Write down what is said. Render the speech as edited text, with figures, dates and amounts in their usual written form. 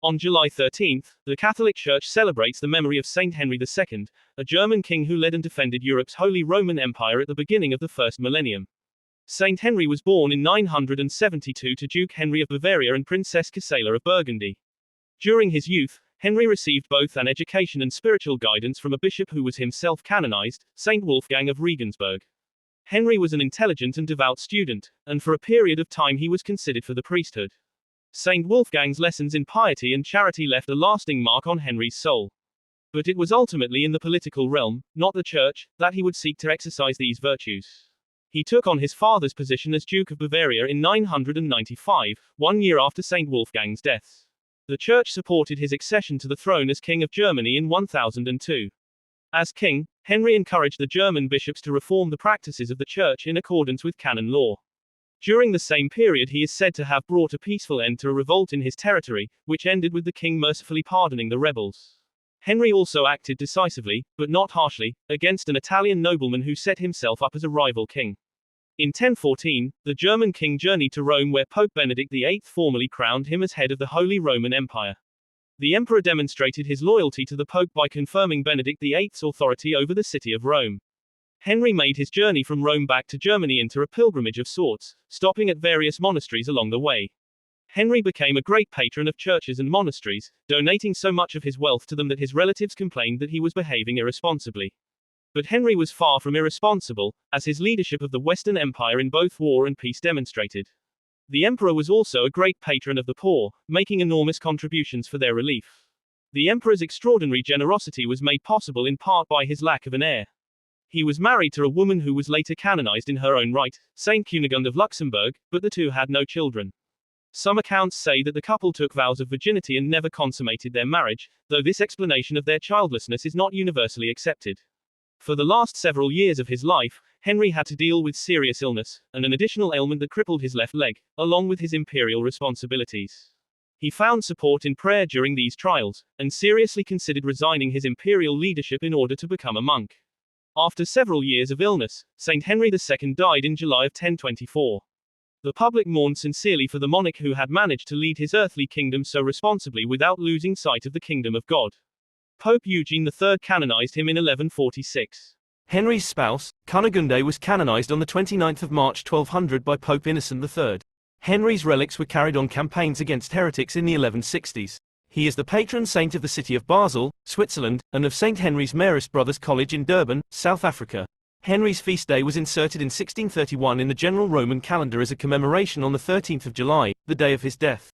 On July 13, the Catholic Church celebrates the memory of Saint Henry II, a German king who led and defended Europe's Holy Roman Empire at the beginning of the first millennium. Saint Henry was born in 972 to Duke Henry of Bavaria and Princess Gisela of Burgundy. During his youth, Henry received both an education and spiritual guidance from a bishop who was himself canonized, Saint Wolfgang of Regensburg. Henry was an intelligent and devout student, and for a period of time he was considered for the priesthood. Saint Wolfgang's lessons in piety and charity left a lasting mark on Henry's soul. But it was ultimately in the political realm, not the church, that he would seek to exercise these virtues. He took on his father's position as Duke of Bavaria in 995, 1 year after Saint Wolfgang's death. The church supported his accession to the throne as King of Germany in 1002. As king, Henry encouraged the German bishops to reform the practices of the church in accordance with canon law. During the same period he is said to have brought a peaceful end to a revolt in his territory, which ended with the king mercifully pardoning the rebels. Henry also acted decisively, but not harshly, against an Italian nobleman who set himself up as a rival king. In 1014, the German king journeyed to Rome where Pope Benedict VIII formally crowned him as head of the Holy Roman Empire. The emperor demonstrated his loyalty to the Pope by confirming Benedict VIII's authority over the city of Rome. Henry made his journey from Rome back to Germany into a pilgrimage of sorts, stopping at various monasteries along the way. Henry became a great patron of churches and monasteries, donating so much of his wealth to them that his relatives complained that he was behaving irresponsibly. But Henry was far from irresponsible, as his leadership of the Western Empire in both war and peace demonstrated. The emperor was also a great patron of the poor, making enormous contributions for their relief. The emperor's extraordinary generosity was made possible in part by his lack of an heir. He was married to a woman who was later canonized in her own right, Saint Cunegund of Luxembourg, but the two had no children. Some accounts say that the couple took vows of virginity and never consummated their marriage, though this explanation of their childlessness is not universally accepted. For the last several years of his life, Henry had to deal with serious illness, and an additional ailment that crippled his left leg, along with his imperial responsibilities. He found support in prayer during these trials, and seriously considered resigning his imperial leadership in order to become a monk. After several years of illness, Saint Henry II died in July of 1024. The public mourned sincerely for the monarch who had managed to lead his earthly kingdom so responsibly without losing sight of the kingdom of God. Pope Eugene III canonized him in 1146. Henry's spouse, Cunigunde, was canonized on the 29th of March 1200 by Pope Innocent III. Henry's relics were carried on campaigns against heretics in the 1160s. He is the patron saint of the city of Basel, Switzerland, and of St. Henry's Marist Brothers College in Durban, South Africa. Henry's feast day was inserted in 1631 in the general Roman calendar as a commemoration on the 13th of July, the day of his death.